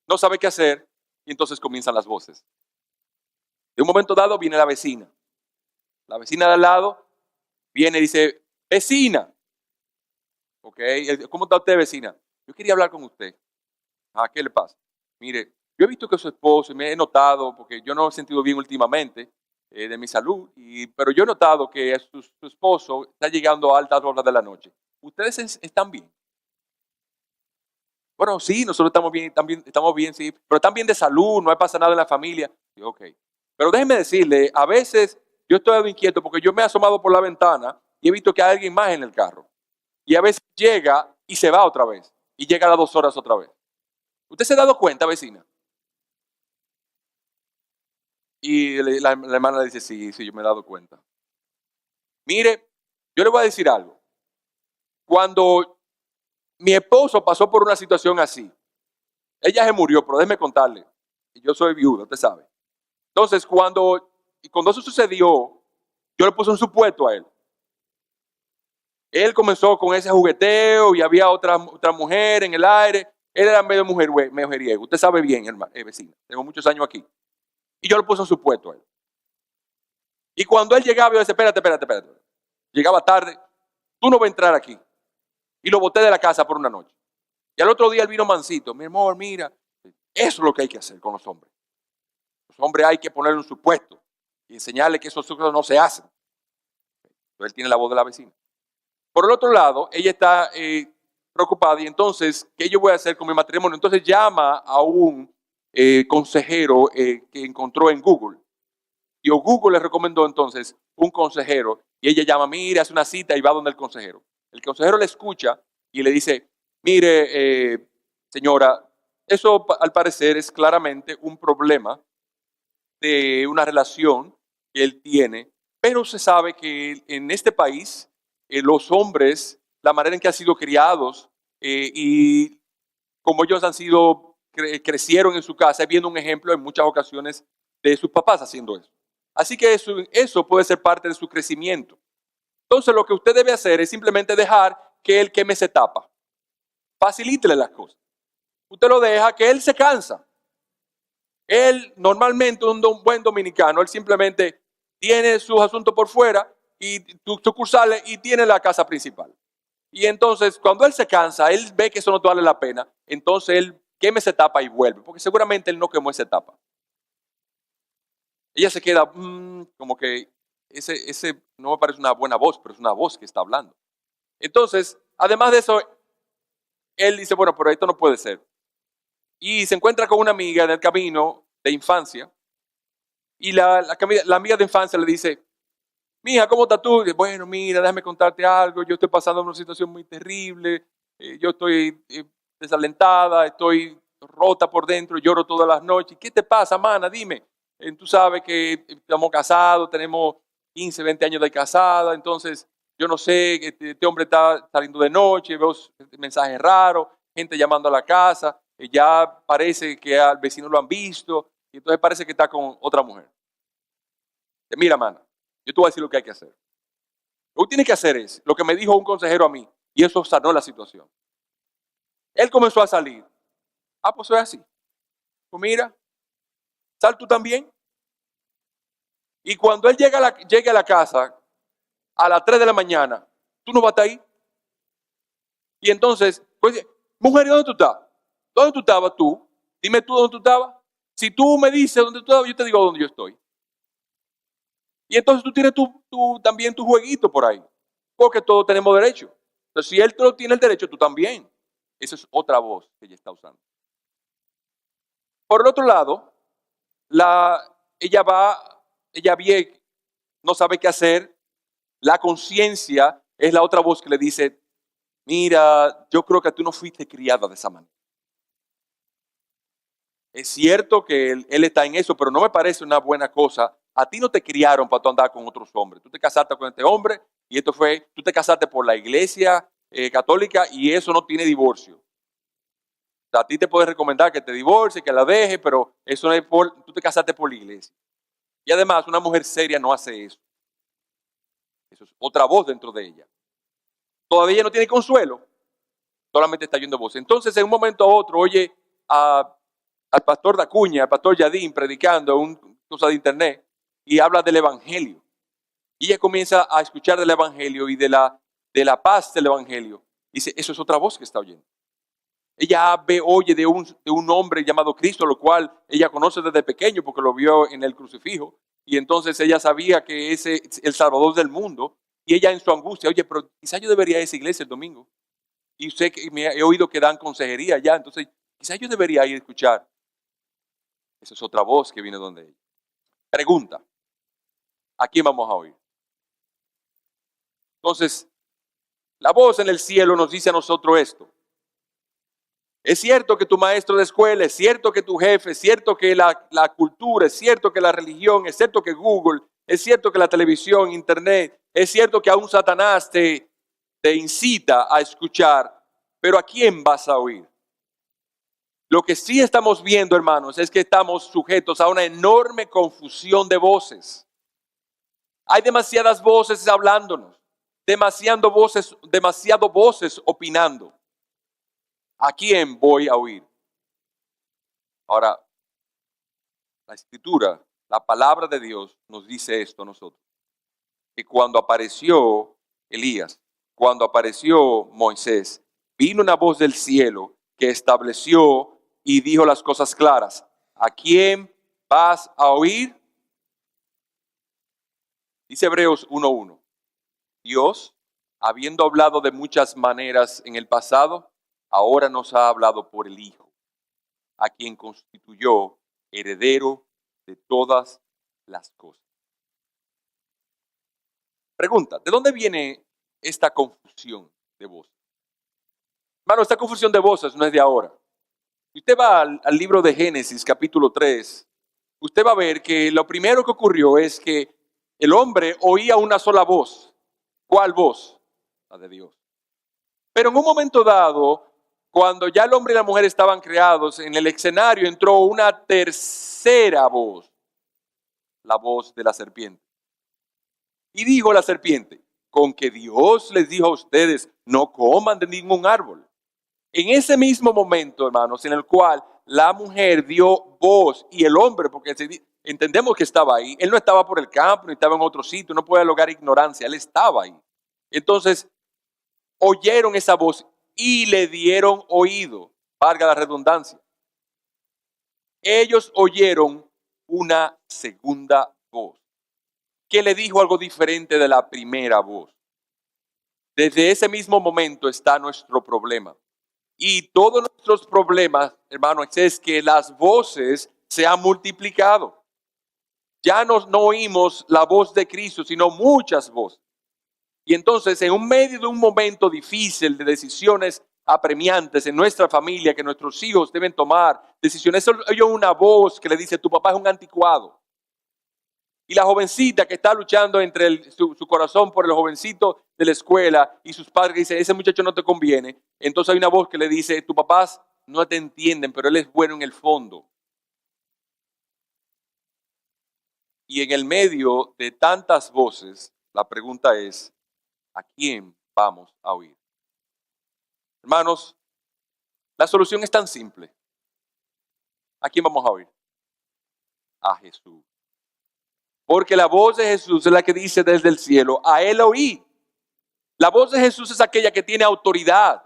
no sabe qué hacer y entonces comienzan las voces. De un momento dado viene la vecina. La vecina de al lado viene y dice, vecina. Ok, ¿cómo está usted, vecina? Yo quería hablar con usted. ¿Qué le pasa? Mire, yo he visto que su esposo, y me he notado, porque yo no he sentido bien últimamente de mi salud, pero yo he notado que su esposo está llegando a altas horas de la noche. ¿Ustedes están bien? Bueno, sí, nosotros estamos bien, sí, pero están bien de salud, no pasa nada en la familia. Y, ok, Pero déjeme decirle, a veces yo estoy algo inquieto porque yo me he asomado por la ventana y he visto que hay alguien más en el carro. Y a veces llega y se va otra vez. Y llega a las 2 horas otra vez. ¿Usted se ha dado cuenta, vecina? Y la hermana le dice, sí, sí, yo me he dado cuenta. Mire, yo le voy a decir algo. Cuando mi esposo pasó por una situación así, ella se murió, pero déjeme contarle. Yo soy viudo, usted sabe. Entonces, cuando eso sucedió, yo le puse un supuesto a él. Él comenzó con ese jugueteo y había otra mujer en el aire. Él era medio mujeriego. Usted sabe bien, hermano, vecina. Tengo muchos años aquí. Y yo le puse un supuesto a él. Y cuando él llegaba, yo decía, espérate. Llegaba tarde. Tú no vas a entrar aquí. Y lo boté de la casa por una noche. Y al otro día él vino mansito. Mi amor, mira, eso es lo que hay que hacer con los hombres. Los hombres hay que ponerle un supuesto y enseñarle que esos supuestos no se hacen. Entonces él tiene la voz de la vecina. Por el otro lado, ella está preocupada y entonces, ¿qué yo voy a hacer con mi matrimonio? Entonces llama a un consejero que encontró en Google. Y Google le recomendó entonces un consejero y ella llama, mire, hace una cita y va donde el consejero. El consejero le escucha y le dice, mire, señora, eso al parecer es claramente un problema de una relación que él tiene, pero se sabe que en este país los hombres, la manera en que han sido criados y como ellos han sido, crecieron en su casa, viendo un ejemplo en muchas ocasiones de sus papás haciendo eso. Así que eso puede ser parte de su crecimiento. Entonces lo que usted debe hacer es simplemente dejar que él queme esa etapa. Facilítele las cosas. Usted lo deja, que él se cansa. Él normalmente, un buen dominicano, él simplemente tiene sus asuntos por fuera y sus sucursales y tiene la casa principal. Y entonces, cuando él se cansa, él ve que eso no te vale la pena, entonces él quema esa etapa y vuelve, porque seguramente él no quemó esa etapa. Ella se queda, como que ese no me parece una buena voz, pero es una voz que está hablando. Entonces, además de eso, él dice, bueno, pero esto no puede ser. Y se encuentra con una amiga en el camino de infancia, y la amiga de infancia le dice, mija, ¿cómo estás tú? Y dice, bueno, mira, déjame contarte algo, yo estoy pasando una situación muy terrible, yo estoy desalentada, estoy rota por dentro, lloro todas las noches. ¿Qué te pasa, mana? Dime. Tú sabes que estamos casados, tenemos 15, 20 años de casada, entonces yo no sé, este hombre está saliendo de noche, veo mensajes raros, gente llamando a la casa, ya parece que al vecino lo han visto, y entonces parece que está con otra mujer. Mira, mana, yo te voy a decir lo que hay que hacer. Lo que tiene que hacer es lo que me dijo un consejero a mí, y eso sanó la situación. Él comenzó a salir. Pues es así. Pues mira, sal tú también. Y cuando él llegue a la casa a las 3 de la mañana, tú no vas a estar ahí. Y entonces, pues, mujer, ¿dónde tú estás? ¿Dónde tú estabas tú? Dime tú dónde tú estabas. Si tú me dices dónde tú estabas, yo te digo dónde yo estoy. Y entonces tú tienes también tu jueguito por ahí. Porque todos tenemos derecho. Entonces, si él tiene el derecho, tú también. Esa es otra voz que ella está usando. Por el otro lado, ella ve, no sabe qué hacer. La conciencia es la otra voz que le dice, mira, yo creo que tú no fuiste criada de esa manera. Es cierto que él está en eso, pero no me parece una buena cosa. A ti no te criaron para tú andar con otros hombres. Tú te casaste con este hombre y tú te casaste por la iglesia católica y eso no tiene divorcio. O sea, a ti te puede recomendar que te divorcies, que la dejes, pero eso no es tú te casaste por la iglesia. Y además, una mujer seria no hace eso. Eso es otra voz dentro de ella. Todavía no tiene consuelo, solamente está oyendo voz. Entonces, en un momento a otro, oye al pastor Dacuña, al pastor Yadín, predicando una cosa de internet, y habla del evangelio. Y ella comienza a escuchar del evangelio y de la paz del evangelio. Dice, eso es otra voz que está oyendo. Ella oye de un hombre llamado Cristo, lo cual ella conoce desde pequeño porque lo vio en el crucifijo. Y entonces ella sabía que ese es el Salvador del mundo. Y ella en su angustia, oye, pero quizás yo debería ir a esa iglesia el domingo. Y sé que he oído que dan consejería allá, entonces quizás yo debería ir a escuchar. Esa es otra voz que viene donde ella. Pregunta, ¿a quién vamos a oír? Entonces, la voz en el cielo nos dice a nosotros esto. Es cierto que tu maestro de escuela, es cierto que tu jefe, es cierto que la cultura, es cierto que la religión, es cierto que Google, es cierto que la televisión, internet, es cierto que aún Satanás te incita a escuchar, pero ¿a quién vas a oír? Lo que sí estamos viendo, hermanos, es que estamos sujetos a una enorme confusión de voces. Hay demasiadas voces hablándonos, demasiado voces opinando. ¿A quién voy a oír? Ahora, la Escritura, la palabra de Dios nos dice esto a nosotros, que cuando apareció Elías, cuando apareció Moisés, vino una voz del cielo que estableció y dijo las cosas claras. ¿A quién vas a oír? Dice Hebreos 1:1. Dios, habiendo hablado de muchas maneras en el pasado, ahora nos ha hablado por el Hijo, a quien constituyó heredero de todas las cosas. Pregunta, ¿de dónde viene esta confusión de voces? Hermano, esta confusión de voces no es de ahora. Si usted va al libro de Génesis, capítulo 3, usted va a ver que lo primero que ocurrió es que el hombre oía una sola voz. ¿Cuál voz? La de Dios. Pero en un momento dado, cuando ya el hombre y la mujer estaban creados, en el escenario entró una tercera voz, la voz de la serpiente. Y dijo la serpiente, con que Dios les dijo a ustedes, no coman de ningún árbol. En ese mismo momento, hermanos, en el cual la mujer dio voz y el hombre, porque entendemos que estaba ahí, él no estaba por el campo, ni estaba en otro sitio, no puede lograr ignorancia, él estaba ahí. Entonces, oyeron esa voz y le dieron oído, valga la redundancia. Ellos oyeron una segunda voz, que le dijo algo diferente de la primera voz. Desde ese mismo momento está nuestro problema. Y todos nuestros problemas, hermanos, es que las voces se han multiplicado. Ya no oímos la voz de Cristo, sino muchas voces. Y entonces, en medio de un momento difícil de decisiones apremiantes en nuestra familia, que nuestros hijos deben tomar decisiones, oye una voz que le dice, tu papá es un anticuado. Y la jovencita que está luchando entre su corazón por el jovencito de la escuela y sus padres dicen, ese muchacho no te conviene. Entonces hay una voz que le dice, tus papás no te entienden, pero él es bueno en el fondo. Y en el medio de tantas voces, la pregunta es, ¿a quién vamos a oír? Hermanos, la solución es tan simple. ¿A quién vamos a oír? A Jesús. Porque la voz de Jesús es la que dice desde el cielo, a él oí. La voz de Jesús es aquella que tiene autoridad.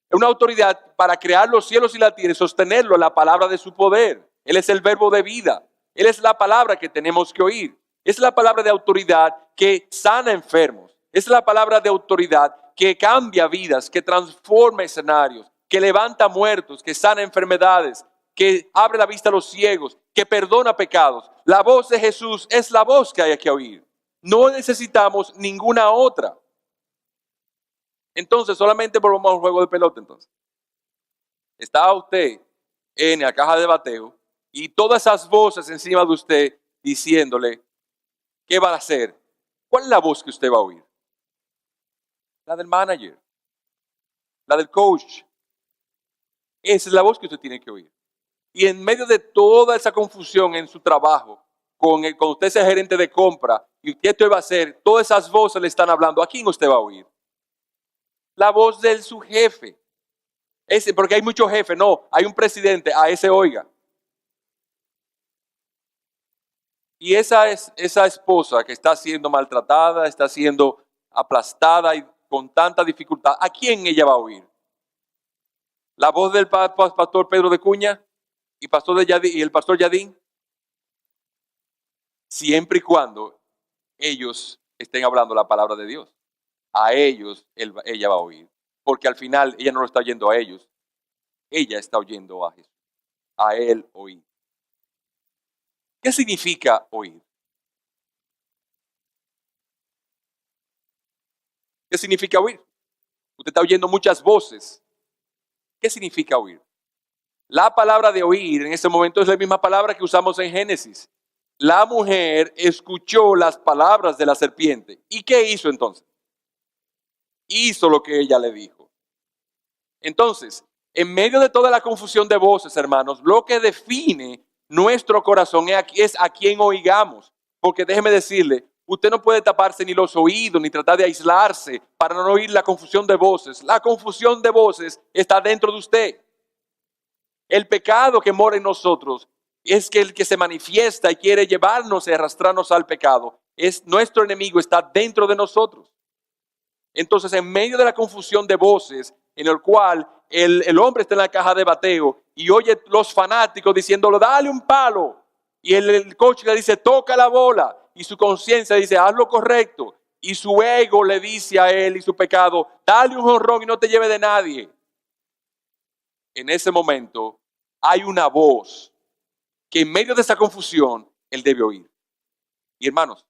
Es una autoridad para crear los cielos y la tierra y sostenerlo, la palabra de su poder. Él es el verbo de vida. Él es la palabra que tenemos que oír. Es la palabra de autoridad que sana enfermos. Es la palabra de autoridad que cambia vidas, que transforma escenarios, que levanta muertos, que sana enfermedades, que abre la vista a los ciegos, que perdona pecados. La voz de Jesús es la voz que hay que oír. No necesitamos ninguna otra. Entonces, solamente volvamos al juego de pelota entonces. Estaba usted en la caja de bateo y todas esas voces encima de usted diciéndole, ¿qué va a hacer? ¿Cuál es la voz que usted va a oír? La del manager, la del coach. Esa es la voz que usted tiene que oír. Y en medio de toda esa confusión en su trabajo, cuando usted es gerente de compra, y qué usted va a hacer, todas esas voces le están hablando, ¿a quién usted va a oír? La voz de su jefe. Porque hay muchos jefes, no, hay un presidente, a ese oiga. Y esa esposa que está siendo maltratada, está siendo aplastada y con tanta dificultad, ¿a quién ella va a oír? ¿La voz del pastor Pedro de Cuña y el pastor Yadín? Siempre y cuando ellos estén hablando la palabra de Dios. A ellos ella va a oír. Porque al final ella no lo está oyendo a ellos. Ella está oyendo a Jesús. A él oír. ¿Qué significa oír? ¿Qué significa oír? Usted está oyendo muchas voces. ¿Qué significa oír? La palabra de oír en este momento es la misma palabra que usamos en Génesis. La mujer escuchó las palabras de la serpiente. ¿Y qué hizo entonces? Hizo lo que ella le dijo. Entonces, en medio de toda la confusión de voces, hermanos, lo que define nuestro corazón es a quién oigamos. Porque déjeme decirle, usted no puede taparse ni los oídos ni tratar de aislarse para no oír la confusión de voces. La confusión de voces está dentro de usted. El pecado que mora en nosotros es que el que se manifiesta y quiere llevarnos y arrastrarnos al pecado, es nuestro enemigo, está dentro de nosotros. Entonces, en medio de la confusión de voces, en el cual el hombre está en la caja de bateo y oye los fanáticos diciéndole, dale un palo. Y el coach le dice, toca la bola. Y su conciencia dice, haz lo correcto. Y su ego le dice a él y su pecado, dale un jonrón y no te lleve de nadie. En ese momento hay una voz que en medio de esa confusión él debe oír. Y hermanos,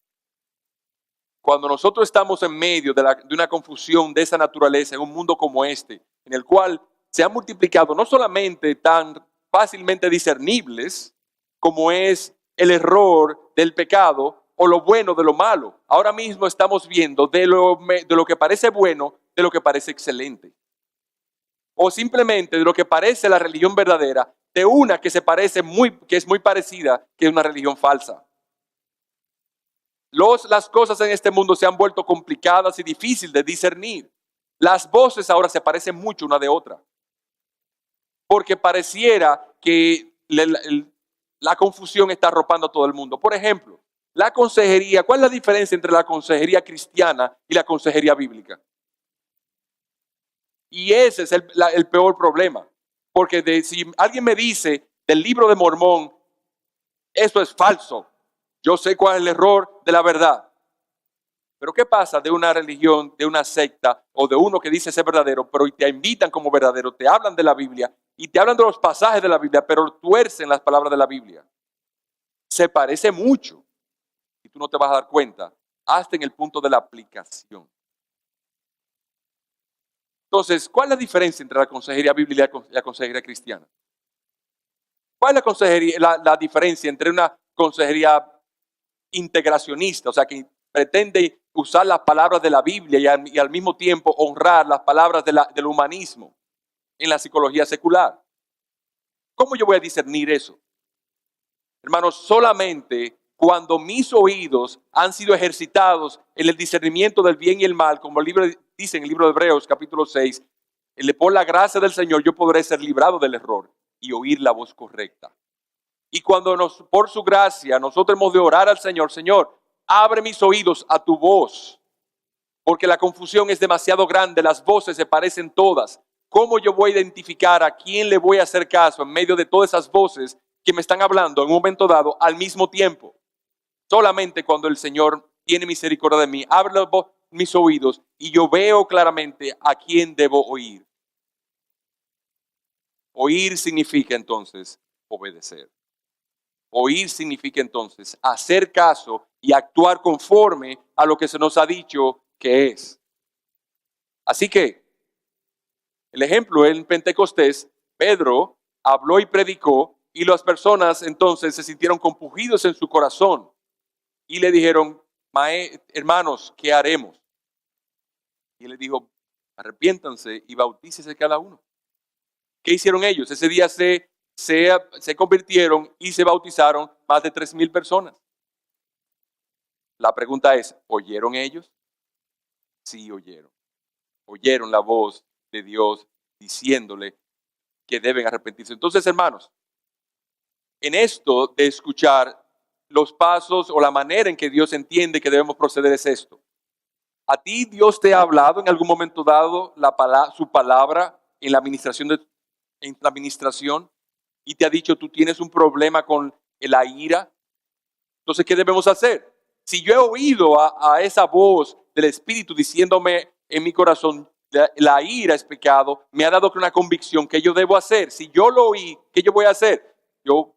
cuando nosotros estamos en medio de una confusión de esa naturaleza, en un mundo como este, en el cual se han multiplicado no solamente tan fácilmente discernibles como es el error del pecado o lo bueno de lo malo. Ahora mismo estamos viendo de lo que parece bueno, de lo que parece excelente. O simplemente de lo que parece la religión verdadera, de una que que es muy parecida, que es una religión falsa. Las cosas en este mundo se han vuelto complicadas y difíciles de discernir. Las voces ahora se parecen mucho una de otra. Porque pareciera que la confusión está arropando a todo el mundo. Por ejemplo, la consejería. ¿Cuál es la diferencia entre la consejería cristiana y la consejería bíblica? Y ese es el peor problema. Porque si alguien me dice del libro de Mormón, esto es falso. Yo sé cuál es el error de la verdad. Pero ¿qué pasa de una religión, de una secta o de uno que dice ser verdadero, pero te invitan como verdadero, te hablan de la Biblia y te hablan de los pasajes de la Biblia, pero tuercen las palabras de la Biblia? Se parece mucho y tú no te vas a dar cuenta hasta en el punto de la aplicación. Entonces, ¿cuál es la diferencia entre la consejería bíblica y la consejería cristiana? ¿Cuál es la diferencia entre una consejería integracionista, o sea, que pretende usar las palabras de la Biblia y al mismo tiempo honrar las palabras del humanismo en la psicología secular? ¿Cómo yo voy a discernir eso? Hermanos, solamente cuando mis oídos han sido ejercitados en el discernimiento del bien y el mal, como el libro dice en el libro de Hebreos capítulo 6, por la gracia del Señor yo podré ser librado del error y oír la voz correcta. Y cuando por su gracia nosotros hemos de orar al Señor, Señor, abre mis oídos a tu voz, porque la confusión es demasiado grande, las voces se parecen todas. ¿Cómo yo voy a identificar a quién le voy a hacer caso en medio de todas esas voces que me están hablando en un momento dado al mismo tiempo? Solamente cuando el Señor tiene misericordia de mí, abre mis oídos y yo veo claramente a quién debo oír. Oír significa entonces obedecer. Oír significa entonces hacer caso y actuar conforme a lo que se nos ha dicho que es. Así que, el ejemplo en Pentecostés, Pedro habló y predicó y las personas entonces se sintieron compungidos en su corazón y le dijeron, hermanos, ¿qué haremos? Y él le dijo, arrepiéntanse y bautícese cada uno. ¿Qué hicieron ellos? Ese día se convirtieron y se bautizaron más de 3,000 personas. La pregunta es, ¿oyeron ellos? Sí, oyeron. Oyeron la voz de Dios diciéndole que deben arrepentirse. Entonces, hermanos, en esto de escuchar los pasos o la manera en que Dios entiende que debemos proceder es esto. ¿A ti Dios te ha hablado en algún momento dado su palabra en la administración y te ha dicho tú tienes un problema con la ira? Entonces, ¿qué debemos hacer? Si yo he oído a esa voz del Espíritu diciéndome en mi corazón, la ira es pecado, me ha dado una convicción que yo debo hacer. Si yo lo oí, ¿qué yo voy a hacer? Yo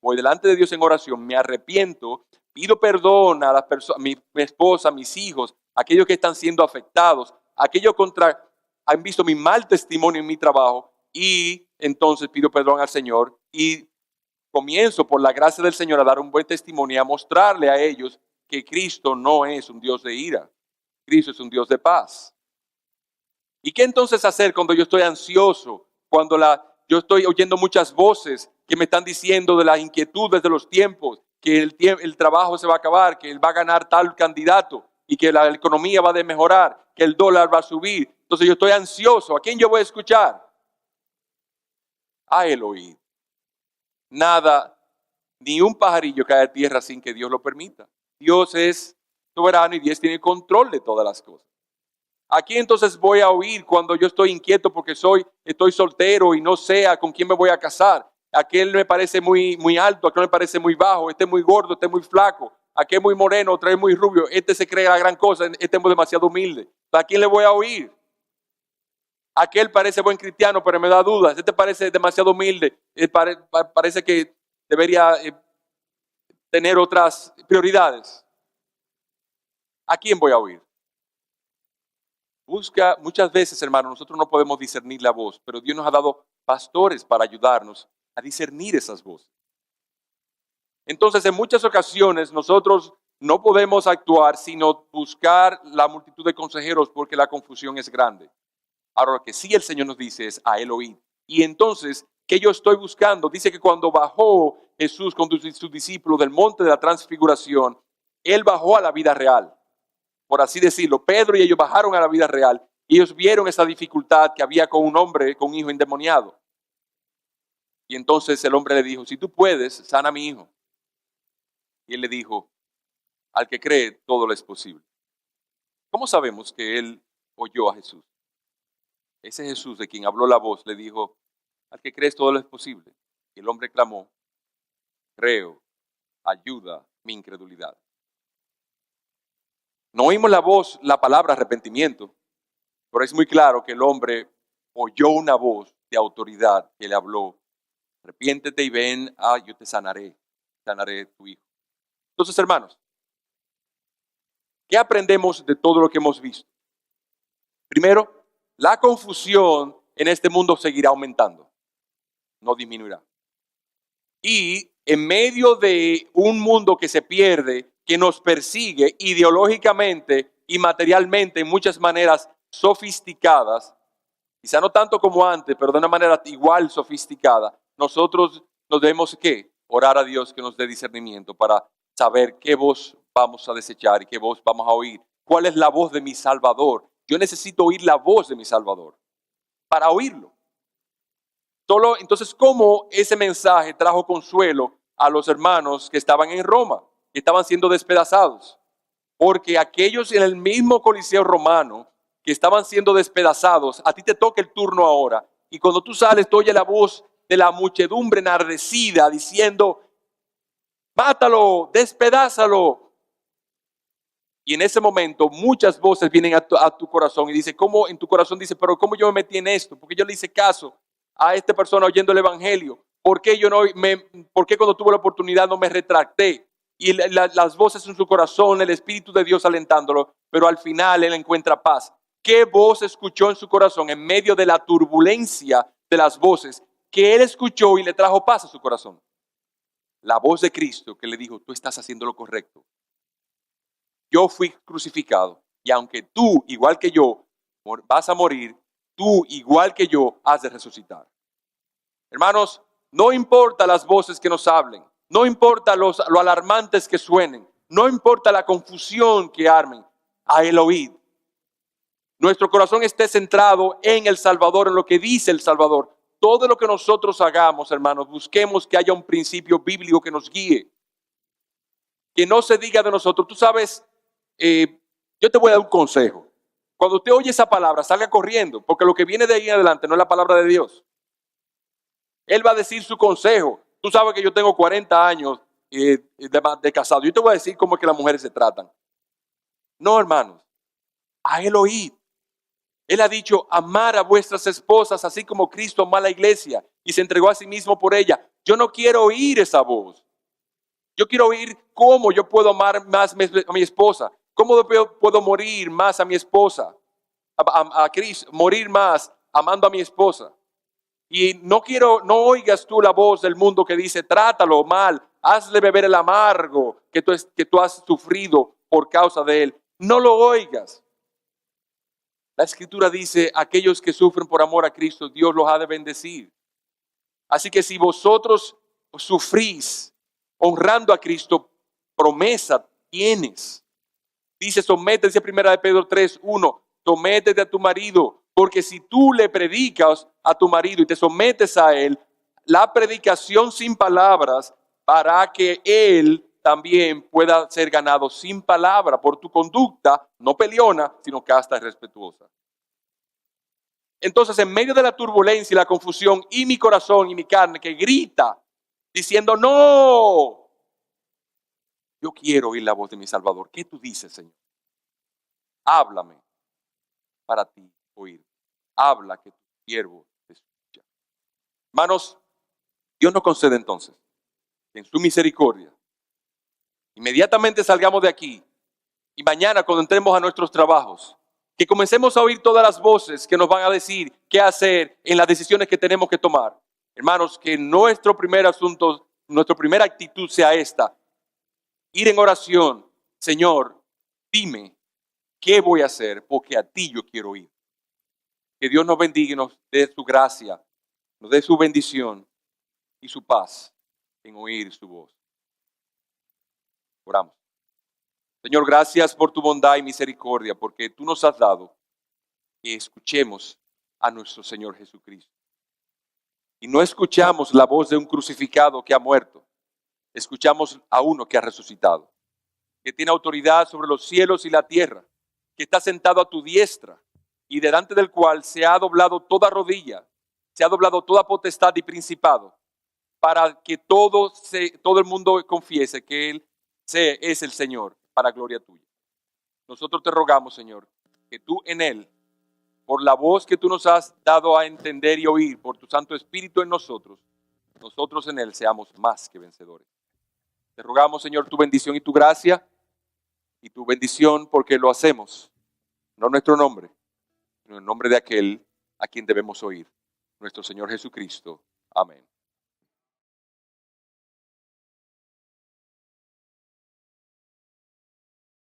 voy delante de Dios en oración, me arrepiento, pido perdón a las personas, mi esposa, mis hijos, aquellos que están siendo afectados, aquellos contra han visto mi mal testimonio en mi trabajo, y entonces pido perdón al Señor y comienzo por la gracia del Señor a dar un buen testimonio y a mostrarle a ellos que Cristo no es un Dios de ira, Cristo es un Dios de paz. ¿Y qué entonces hacer cuando yo estoy ansioso, cuando yo estoy oyendo muchas voces que me están diciendo de las inquietudes de los tiempos, que el trabajo se va a acabar, que él va a ganar tal candidato y que la economía va a mejorar, que el dólar va a subir? Entonces yo estoy ansioso. ¿A quién yo voy a escuchar? A Elohim. Nada, ni un pajarillo cae a tierra sin que Dios lo permita. Dios es soberano y Dios tiene control de todas las cosas. ¿A quién entonces voy a oír cuando yo estoy inquieto porque estoy soltero y no sé con quién me voy a casar? Aquel me parece muy, muy alto, aquel me parece muy bajo, este es muy gordo, este es muy flaco, aquel es muy moreno, otro es muy rubio, este se cree la gran cosa, este es demasiado humilde. ¿A quién le voy a oír? Aquel parece buen cristiano, pero me da dudas. Este parece demasiado humilde, parece que debería tener otras prioridades. ¿A quién voy a oír? Busca, muchas veces, hermano, nosotros no podemos discernir la voz, pero Dios nos ha dado pastores para ayudarnos a discernir esas voces. Entonces, en muchas ocasiones nosotros no podemos actuar sino buscar la multitud de consejeros porque la confusión es grande. Ahora, lo que sí el Señor nos dice es a Él oír. Y entonces, ¿qué yo estoy buscando? Dice que cuando bajó Jesús con sus discípulos del monte de la transfiguración, Él bajó a la vida real, por así decirlo. Pedro y ellos bajaron a la vida real y ellos vieron esa dificultad que había con un hombre, con un hijo endemoniado. Y entonces el hombre le dijo, si tú puedes, sana a mi hijo. Y él le dijo, al que cree, todo lo es posible. ¿Cómo sabemos que él oyó a Jesús? Ese Jesús de quien habló la voz le dijo, al que crees todo lo es posible. Y el hombre clamó, creo, ayuda mi incredulidad. No oímos la voz, la palabra arrepentimiento, pero es muy claro que el hombre oyó una voz de autoridad que le habló, arrepiéntete y ven, yo te sanaré tu hijo. Entonces, hermanos, ¿qué aprendemos de todo lo que hemos visto? Primero, la confusión en este mundo seguirá aumentando, no disminuirá. Y en medio de un mundo que se pierde, que nos persigue ideológicamente y materialmente en muchas maneras sofisticadas, quizá no tanto como antes, pero de una manera igual sofisticada, nosotros nos debemos ¿qué? Orar a Dios que nos dé discernimiento para saber qué voz vamos a desechar y qué voz vamos a oír. ¿Cuál es la voz de mi Salvador? Yo necesito oír la voz de mi Salvador para oírlo. Entonces, ¿cómo ese mensaje trajo consuelo a los hermanos que estaban en Roma, que estaban siendo despedazados? Porque aquellos en el mismo Coliseo romano que estaban siendo despedazados, a ti te toca el turno ahora. Y cuando tú sales, tú oyes la voz de la muchedumbre enardecida diciendo, mátalo, despedázalo. Y en ese momento muchas voces vienen a tu corazón y dice, ¿cómo en tu corazón dice, pero cómo yo me metí en esto? Porque yo le hice caso a esta persona oyendo el evangelio. ¿Por qué cuando tuve la oportunidad no me retracté? Y las voces en su corazón, el Espíritu de Dios alentándolo, pero al final él encuentra paz. ¿Qué voz escuchó en su corazón en medio de la turbulencia de las voces que él escuchó y le trajo paz a su corazón? La voz de Cristo que le dijo, tú estás haciendo lo correcto. Yo fui crucificado y aunque tú, igual que yo, vas a morir, tú, igual que yo, has de resucitar. Hermanos, no importa las voces que nos hablen, no importa lo alarmantes que suenen, no importa la confusión que armen, a Él oíd. Nuestro corazón esté centrado en el Salvador, en lo que dice el Salvador. Todo lo que nosotros hagamos, hermanos, busquemos que haya un principio bíblico que nos guíe. Que no se diga de nosotros, tú sabes, yo te voy a dar un consejo. Cuando usted oye esa palabra, salga corriendo, porque lo que viene de ahí en adelante no es la palabra de Dios. Él va a decir su consejo. Tú sabes que yo tengo 40 años de casado. Yo te voy a decir cómo es que las mujeres se tratan. No, hermanos, a Él oíd. Él ha dicho, amar a vuestras esposas, así como Cristo amó a la iglesia y se entregó a sí mismo por ella. Yo no quiero oír esa voz. Yo quiero oír cómo yo puedo amar más a mi esposa. Cómo puedo morir más a mi esposa. A Cristo, morir más amando a mi esposa. Y no oigas tú la voz del mundo que dice, trátalo mal, hazle beber el amargo que tú has sufrido por causa de él. No lo oigas. La Escritura dice, aquellos que sufren por amor a Cristo, Dios los ha de bendecir. Así que si vosotros sufrís honrando a Cristo, promesa tienes. Dice, sométete, primera de Pedro 3:1, sométete a tu marido, porque si tú le predicas a tu marido y te sometes a él, la predicación sin palabras para que él también pueda ser ganado sin palabra por tu conducta, no peleona, sino casta y respetuosa. Entonces, en medio de la turbulencia y la confusión, y mi corazón y mi carne que grita, diciendo, no, yo quiero oír la voz de mi Salvador. ¿Qué tú dices, Señor? Háblame para ti oír. Habla que tu siervo te escucha. Hermanos, Dios nos concede entonces, en su misericordia, inmediatamente salgamos de aquí y mañana cuando entremos a nuestros trabajos, que comencemos a oír todas las voces que nos van a decir qué hacer en las decisiones que tenemos que tomar. Hermanos, que nuestro primer asunto, nuestra primera actitud sea esta: ir en oración. Señor, dime qué voy a hacer porque a ti yo quiero ir. Que Dios nos bendiga y nos dé su gracia, nos dé su bendición y su paz en oír su voz. Oramos. Señor, gracias por tu bondad y misericordia, porque tú nos has dado que escuchemos a nuestro Señor Jesucristo. Y no escuchamos la voz de un crucificado que ha muerto, escuchamos a uno que ha resucitado, que tiene autoridad sobre los cielos y la tierra, que está sentado a tu diestra y delante del cual se ha doblado toda rodilla, se ha doblado toda potestad y principado, para que todo el mundo confiese que Él es el Señor, para gloria tuya. Nosotros te rogamos, Señor, que tú en Él, por la voz que tú nos has dado a entender y oír, por tu Santo Espíritu en nosotros en Él seamos más que vencedores. Te rogamos, Señor, tu bendición y tu gracia, y tu bendición porque lo hacemos, no en nuestro nombre, sino en el nombre de aquel a quien debemos oír, nuestro Señor Jesucristo. Amén.